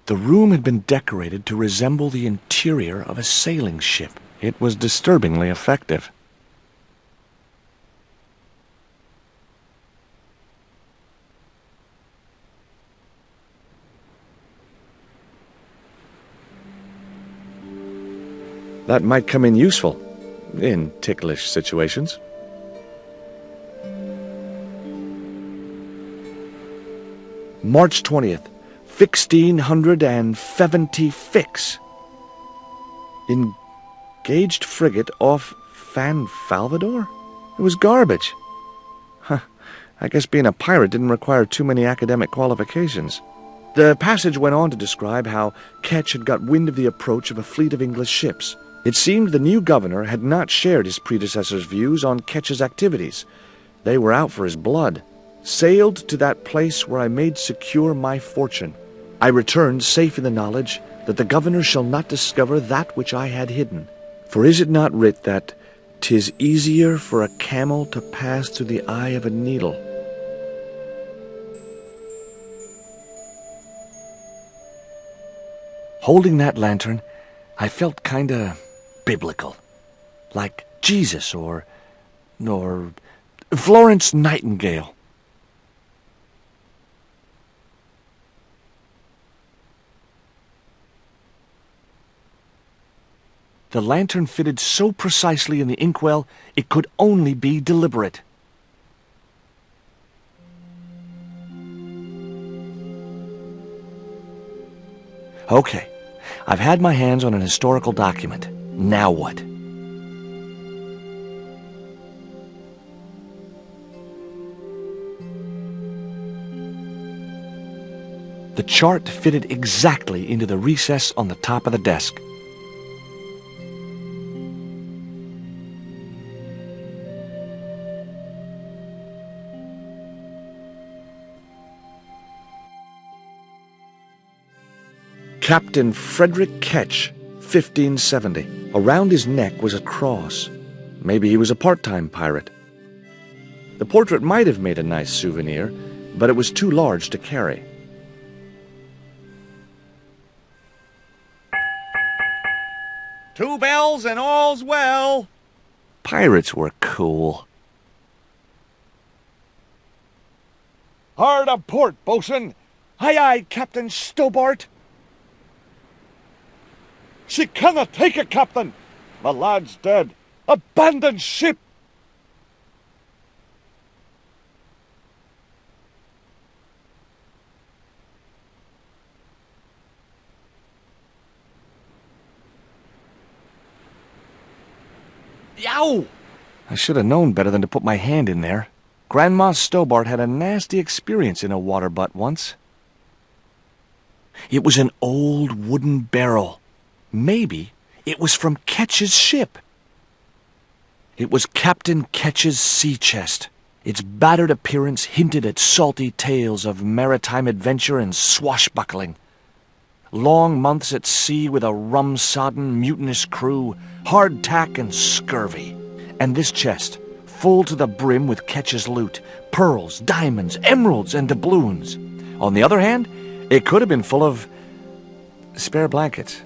The room had been decorated to resemble the interior of a sailing ship. It was disturbingly effective. That might come in useful, in ticklish situations. March 20th, 1670 fix. Engaged frigate off Fan Falvador? It was garbage. Huh, I guess being a pirate didn't require too many academic qualifications. The passage went on to describe how Ketch had got wind of the approach of a fleet of English ships. It seemed the new governor had not shared his predecessor's views on Ketch's activities. They were out for his blood. Sailed to that place where I made secure my fortune. I returned safe in the knowledge that the governor shall not discover that which I had hidden. For is it not writ that 'tis easier for a camel to pass through the eye of a needle? Holding that lantern, I felt kinda biblical. Like Jesus or Florence Nightingale. The lantern fitted so precisely in the inkwell, it could only be deliberate. Okay, I've had my hands on an historical document. Now what? The chart fitted exactly into the recess on the top of the desk. Captain Frederick Ketch, 1570. Around his neck was a cross. Maybe he was a part-time pirate. The portrait might have made a nice souvenir, but it was too large to carry. Two bells and all's well. Pirates were cool. Hard a port, bo'sun. Aye, aye, Captain Stobart. She cannot take it, Captain. The lad's dead. Abandon ship. Yow! I should have known better than to put my hand in there. Grandma Stobart had a nasty experience in a water butt once. It was an old wooden barrel. Maybe it was from Ketch's ship. It was Captain Ketch's sea chest. Its battered appearance hinted at salty tales of maritime adventure and swashbuckling. Long months at sea with a rum-sodden, mutinous crew, hardtack and scurvy. And this chest, full to the brim with Ketch's loot, pearls, diamonds, emeralds, and doubloons. On the other hand, it could have been full of spare blankets.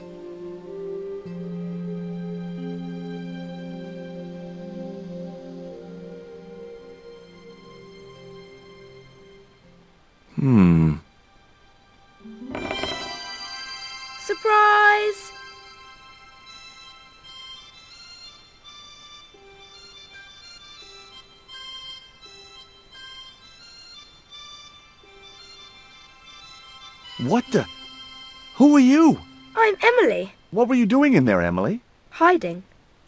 Surprise! What the? Who are you? I'm Emily. What were you doing in there, Emily? Hiding.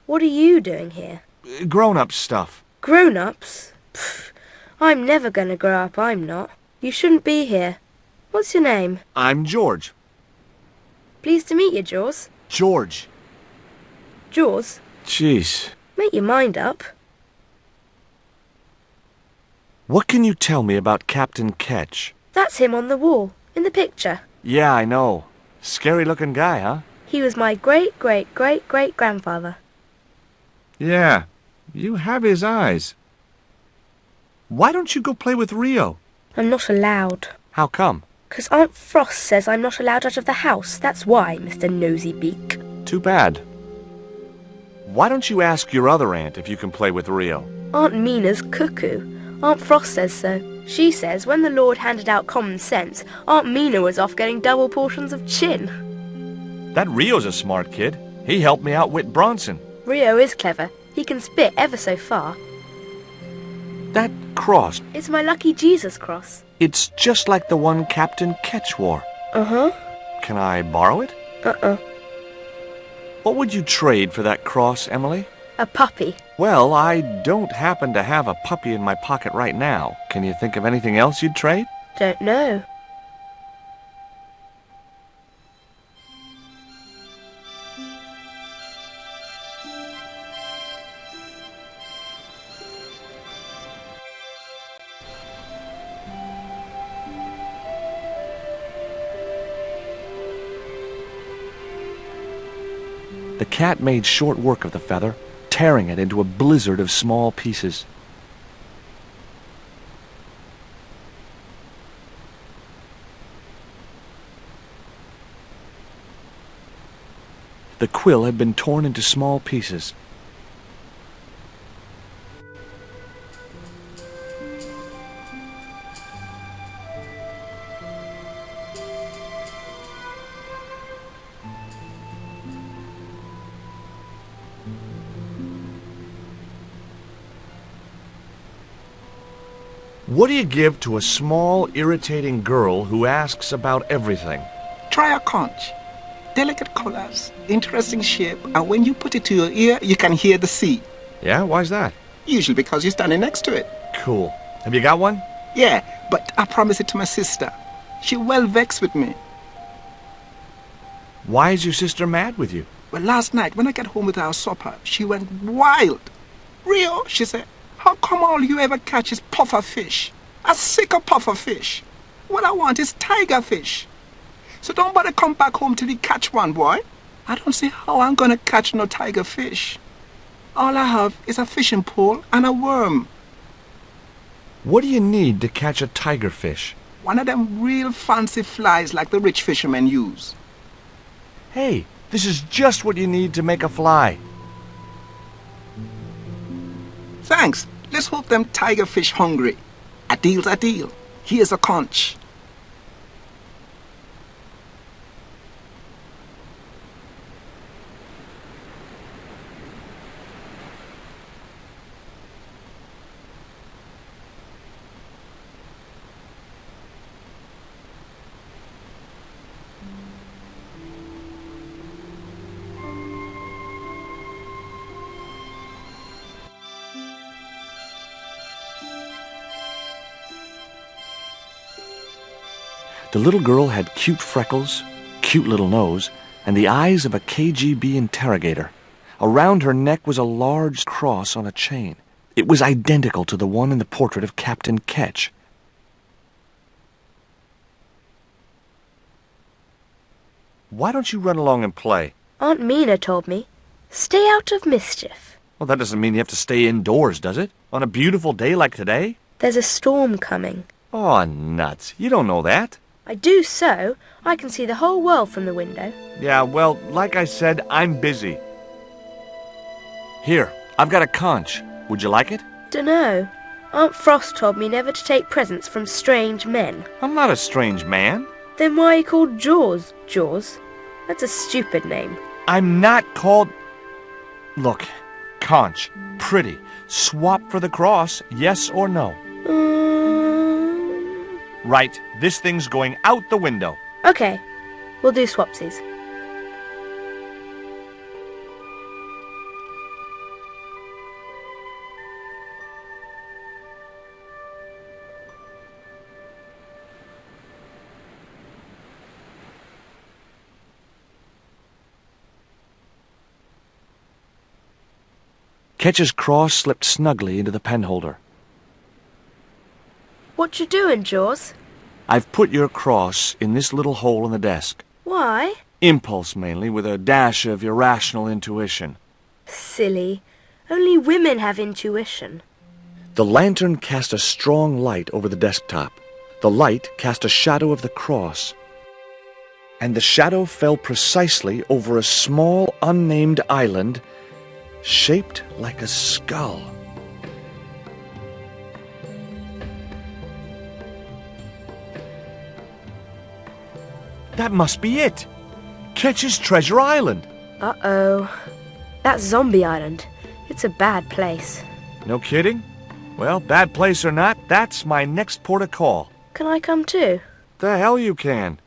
What are you doing here? Grown-up stuff. Grown-ups? Pfft, I'm never going to grow up, I'm not. You shouldn't be here. What's your name? I'm George. Pleased to meet you, Jaws. George. Jaws? Jeez. Make your mind up. What can you tell me about Captain Ketch? That's him on the wall, in the picture. Yeah, I know. Scary-looking guy, huh? He was my great-great-great-great-grandfather. Yeah, you have his eyes. Why don't you go play with Rio? I'm not allowed. How come? 'Cause Aunt Frost says I'm not allowed out of the house. That's why, Mr. Nosy Beak. Too bad. Why don't you ask your other aunt if you can play with Rio? Aunt Mina's cuckoo. Aunt Frost says so. She says when the Lord handed out common sense, Aunt Mina was off getting double portions of chin. That Rio's a smart kid. He helped me outwit Bronson. Rio is clever. He can spit ever so far. That cross, It's my lucky Jesus cross. it's just like the one Captain Ketch wore. Uh-huh. Can I borrow it? Uh-uh. What would you trade for that cross, Emily? A puppy. Well, I don't happen to have a puppy in my pocket right now. Can you think of anything else you'd trade? Don't know. The cat made short work of the feather, tearing it into a blizzard of small pieces. The quill had been torn into small pieces. What do you give to a small, irritating girl who asks about everything? Try a conch. Delicate colors, interesting shape, and when you put it to your ear, you can hear the sea. Yeah, why's that? Usually because you're standing next to it. Cool. Have you got one? Yeah, but I promised it to my sister. She well vexed with me. Why is your sister mad with you? Well, last night when I got home with our supper, she went wild. Rio, she said, how come all you ever catch is puffer fish? A sicker puffer fish. What I want is tiger fish. So don't bother come back home till you catch one, boy. I don't see how I'm gonna catch no tiger fish. All I have is a fishing pole and a worm. What do you need to catch a tiger fish? One of them real fancy flies like the rich fishermen use. Hey, this is just what you need to make a fly. Thanks. Let's hope them tiger fish hungry. A deal's a deal. Here's a conch. The little girl had cute freckles, cute little nose, and the eyes of a KGB interrogator. Around her neck was a large cross on a chain. It was identical to the one in the portrait of Captain Ketch. Why don't you run along and play? Aunt Mina told me. Stay out of mischief. Well, that doesn't mean you have to stay indoors, does it? On a beautiful day like today? There's a storm coming. Oh, nuts. You don't know that. I do so. I can see the whole world from the window. Yeah, well, like I said, I'm busy. Here, I've got a conch. Would you like it? Dunno. Aunt Frost told me never to take presents from strange men. I'm not a strange man. Then why are you called Jaws, Jaws? That's a stupid name. I'm not called... Look, conch, pretty. Swap for the cross, yes or no? Right, this thing's going out the window. Okay, we'll do swapsies. Ketch's cross slipped snugly into the penholder. What you doing, Jaws? I've put your cross in this little hole in the desk. Why? Impulse, mainly, with a dash of irrational intuition. Silly. Only women have intuition. The lantern cast a strong light over the desktop. The light cast a shadow of the cross, and the shadow fell precisely over a small, unnamed island shaped like a skull. That must be it. Ketch's Treasure Island. Uh-oh. That's Zombie Island. It's a bad place. No kidding? Well, bad place or not, that's my next port of call. Can I come too? The hell you can.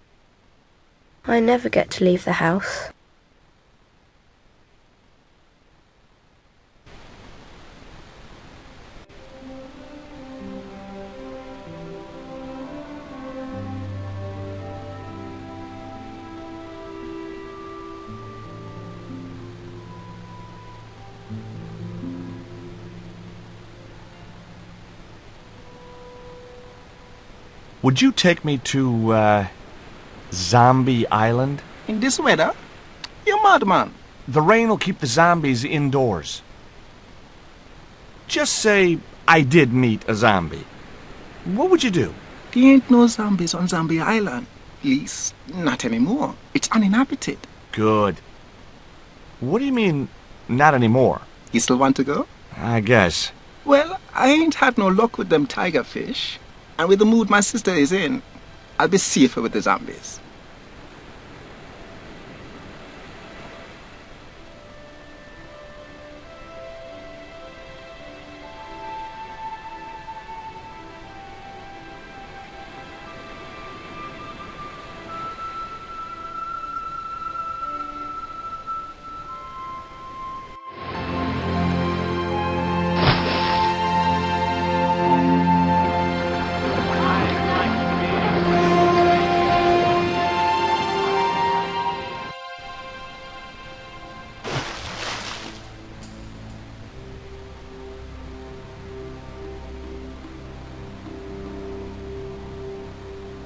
I never get to leave the house. Would you take me to, Zombie Island? In this weather? You're mad, man. The rain will keep the zombies indoors. Just say I did meet a zombie. What would you do? There ain't no zombies on Zombie Island. At least, not anymore. It's uninhabited. Good. What do you mean, not anymore? You still want to go? I guess. Well, I ain't had no luck with them tiger fish. And with the mood my sister is in, I'll be safer with the zombies.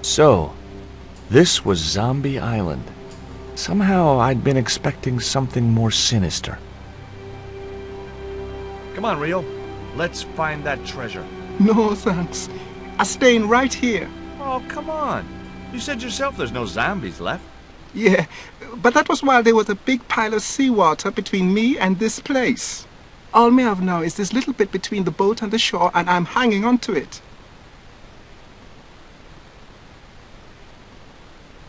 So, this was Zombie Island. Somehow I'd been expecting something more sinister. Come on, Rio. Let's find that treasure. No, thanks. I'm staying right here. Oh, come on. You said yourself there's no zombies left. Yeah, but that was while there was a big pile of seawater between me and this place. All me have now is this little bit between the boat and the shore, and I'm hanging on to it.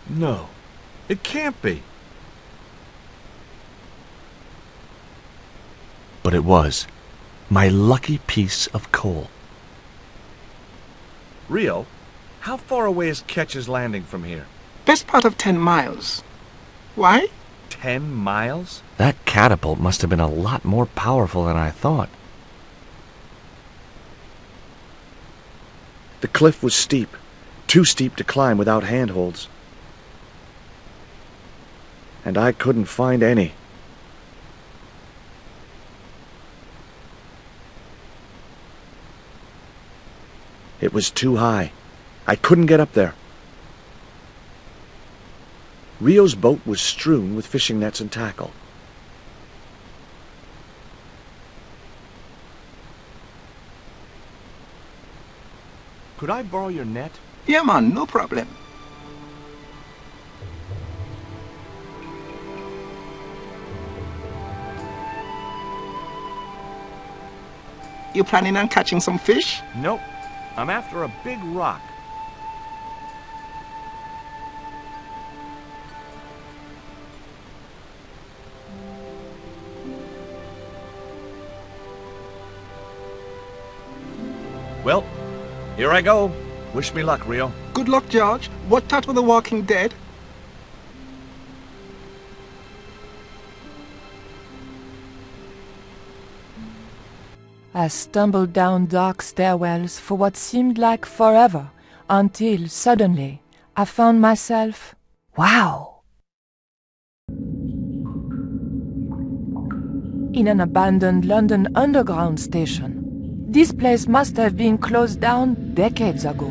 No, it can't be. But it was. My lucky piece of coal. Rio, how far away is Ketch's Landing from here? Best part of 10 miles. Why? 10 miles? That catapult must have been a lot more powerful than I thought. The cliff was steep, too steep to climb without handholds. And I couldn't find any. It was too high. I couldn't get up there. Rio's boat was strewn with fishing nets and tackle. Could I borrow your net? Yeah, man, no problem. You planning on catching some fish? Nope. I'm after a big rock. Well, here I go. Wish me luck, Rio. Good luck, George. What that with The Walking Dead? I stumbled down dark stairwells for what seemed like forever, until suddenly I found myself, wow, in an abandoned London Underground station. This place must have been closed down decades ago.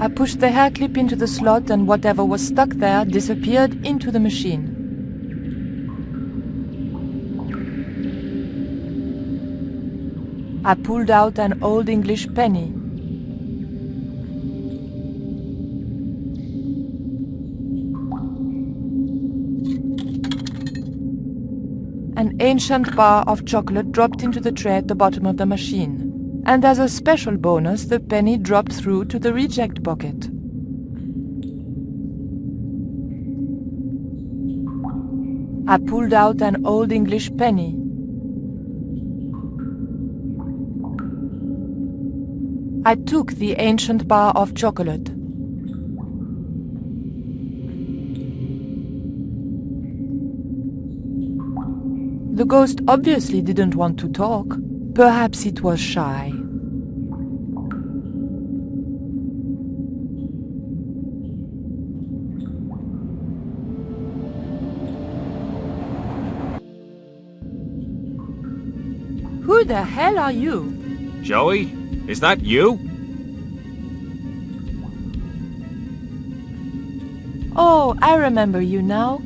I pushed the hair clip into the slot and whatever was stuck there disappeared into the machine. I pulled out an old English penny. An ancient bar of chocolate dropped into the tray at the bottom of the machine. And as a special bonus, the penny dropped through to the reject bucket. I pulled out an old English penny. I took the ancient bar of chocolate. The ghost obviously didn't want to talk. Perhaps it was shy. Who the hell are you? Joey, is that you? Oh, I remember you now.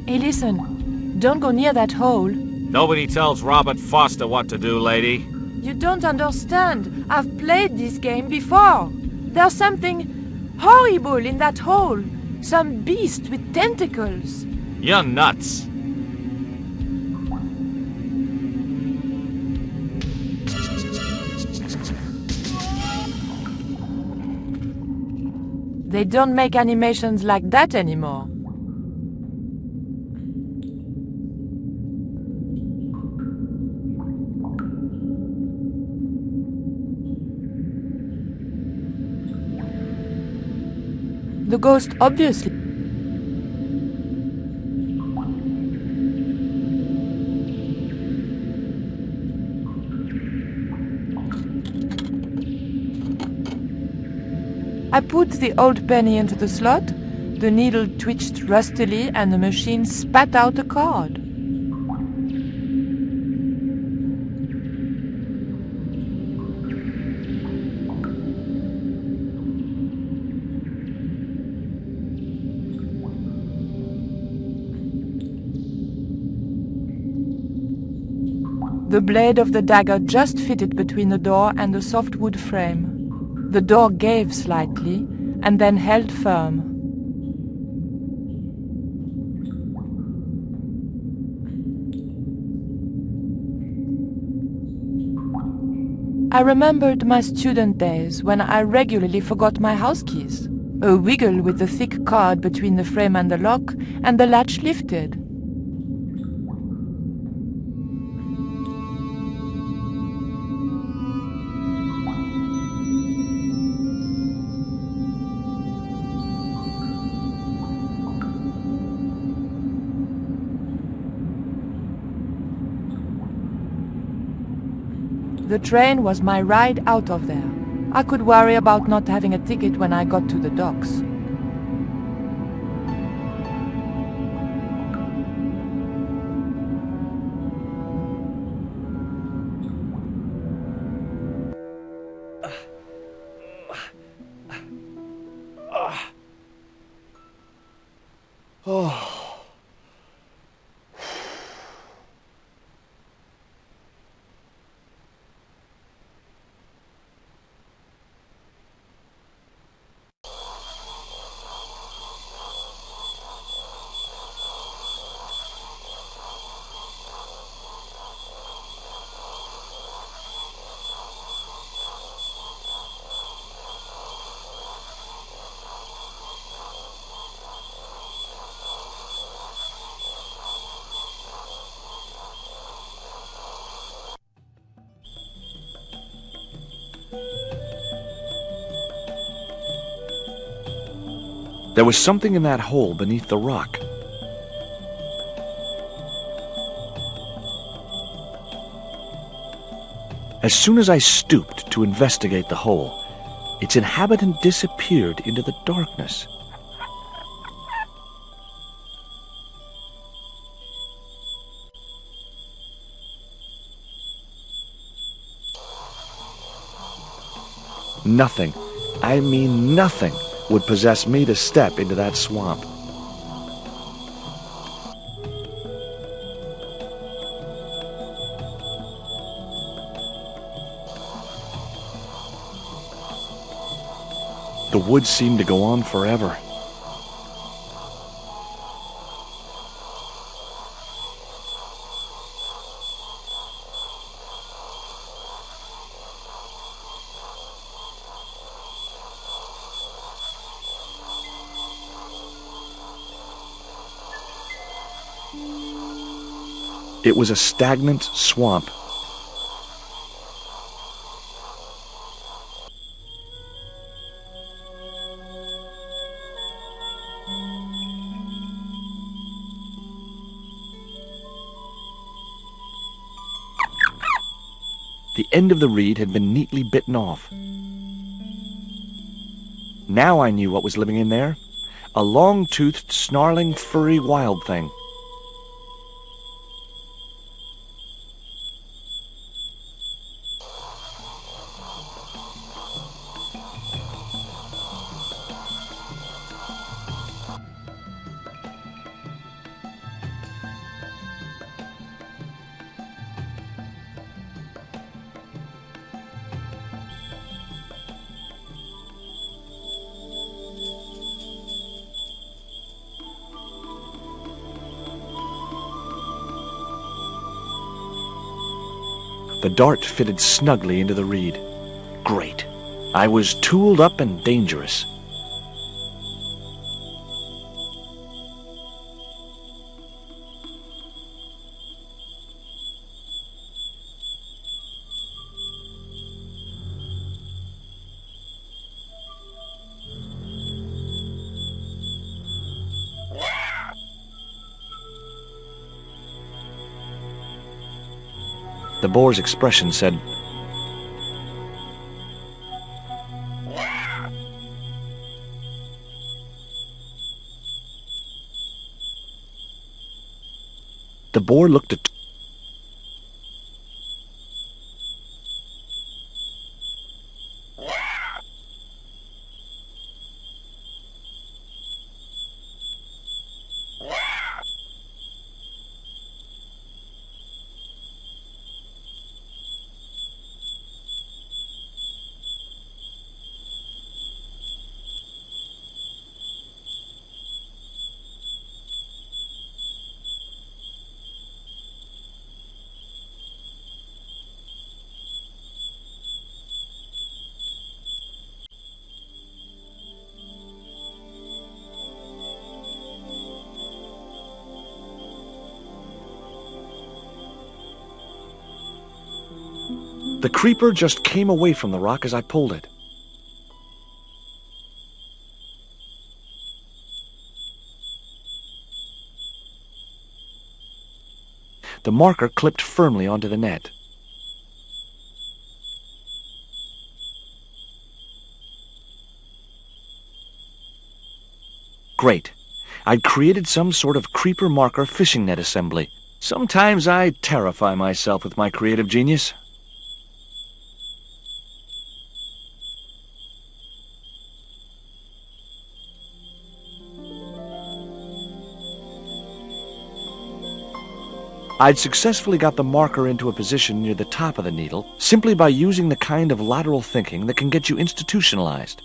Hey, listen, don't go near that hole. Nobody tells Robert Foster what to do, lady. You don't understand. I've played this game before. There's something horrible in that hole. Some beast with tentacles. You're nuts. They don't make animations like that anymore. The ghost obviously... I put the old penny into the slot, the needle twitched rustily and the machine spat out a card. The blade of the dagger just fitted between the door and the soft wood frame. The door gave slightly, and then held firm. I remembered my student days when I regularly forgot my house keys. A wiggle with the thick card between the frame and the lock, and the latch lifted. The train was my ride out of there. I could worry about not having a ticket when I got to the docks. There was something in that hole beneath the rock. As soon as I stooped to investigate the hole, its inhabitant disappeared into the darkness. Nothing, I mean nothing, would possess me to step into that swamp. The woods seemed to go on forever. It was a stagnant swamp. The end of the reed had been neatly bitten off. Now I knew what was living in there. A long-toothed, snarling, furry wild thing. The dart fitted snugly into the reed. Great. I was tooled up and dangerous. The boar's expression said, the boar looked at The creeper just came away from the rock as I pulled it. The marker clipped firmly onto the net. Great. I'd created some sort of creeper marker fishing net assembly. Sometimes I terrify myself with my creative genius. I'd successfully got the marker into a position near the top of the needle simply by using the kind of lateral thinking that can get you institutionalized.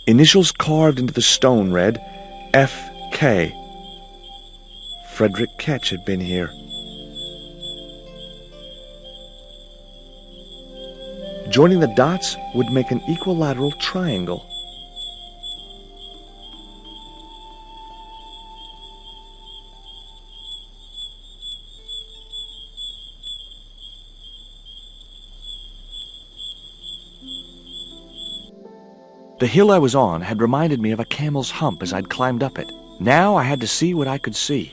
Initials carved into the stone read, F.K. Frederick Ketch had been here. Joining the dots would make an equilateral triangle. The hill I was on had reminded me of a camel's hump as I'd climbed up it. Now I had to see what I could see.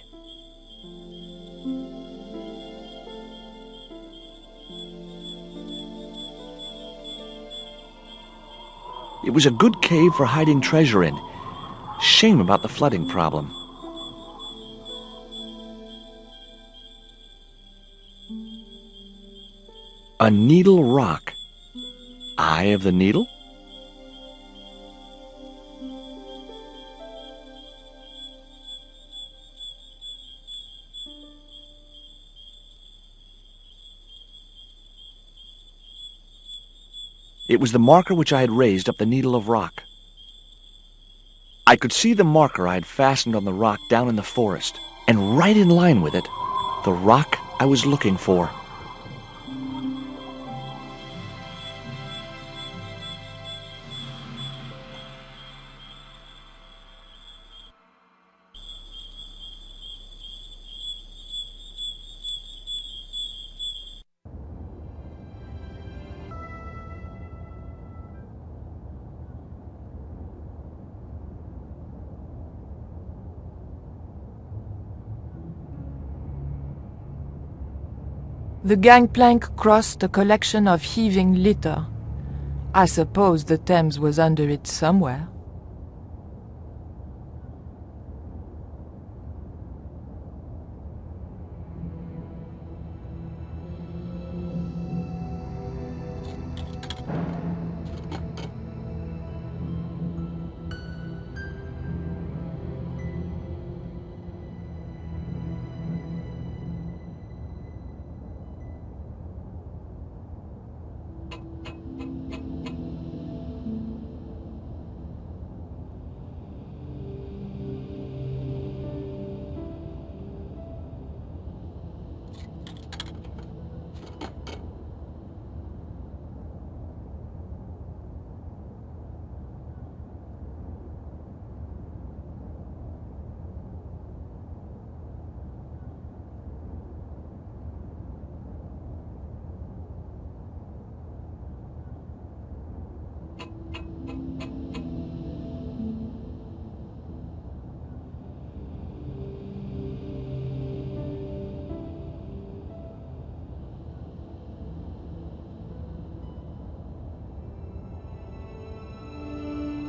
It was a good cave for hiding treasure in. Shame about the flooding problem. A needle rock. Eye of the needle? It was the marker which I had raised up the needle of rock. I could see the marker I had fastened on the rock down in the forest, and right in line with it, the rock I was looking for. The gangplank crossed a collection of heaving litter. I suppose the Thames was under it somewhere.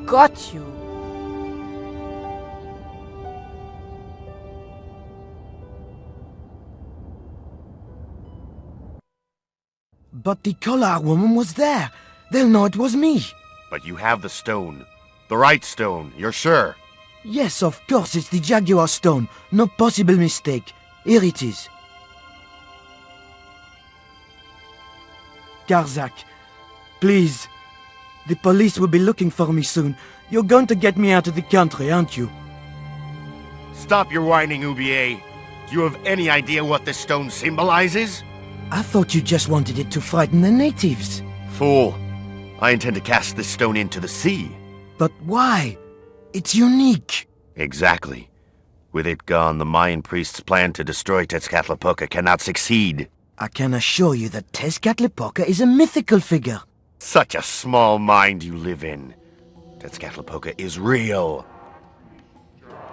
Got you. But the collar woman was there. They'll know it was me. But you have the stone. The right stone, you're sure? Yes, of course, it's the Jaguar stone. No possible mistake. Here it is. Karzak, please. The police will be looking for me soon. You're going to get me out of the country, aren't you? Stop your whining, Ubier. Do you have any idea what this stone symbolizes? I thought you just wanted it to frighten the natives. Fool. I intend to cast this stone into the sea. But why? It's unique. Exactly. With it gone, the Mayan priest's plan to destroy Tezcatlipoca cannot succeed. I can assure you that Tezcatlipoca is a mythical figure. Such a small mind you live in. Tezcatlipoca is real.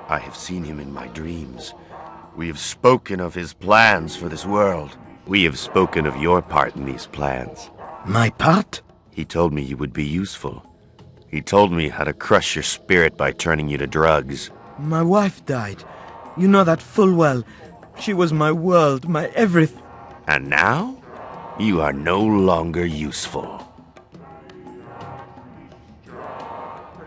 I have seen him in my dreams. We have spoken of his plans for this world. We have spoken of your part in these plans. My part? He told me you would be useful. He told me how to crush your spirit by turning you to drugs. My wife died. You know that full well. She was my world, my everything. And now? You are no longer useful.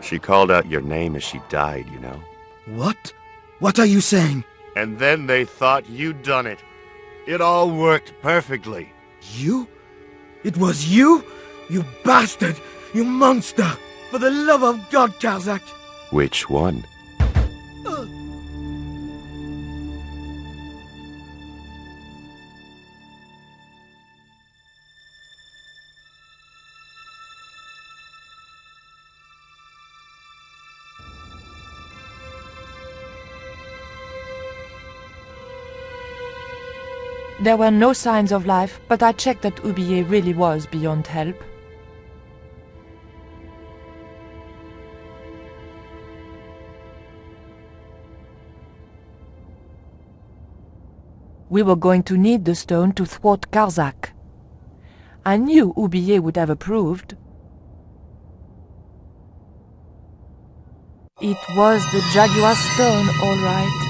She called out your name as she died, you know. What? What are you saying? And then they thought you'd done it. It all worked perfectly. You? It was you? You bastard! You monster! For the love of God, Karzak! Which one? There were no signs of life, but I checked that Oublier really was beyond help. We were going to need the stone to thwart Karzak. I knew Oublier would have approved. It was the Jaguar stone, all right.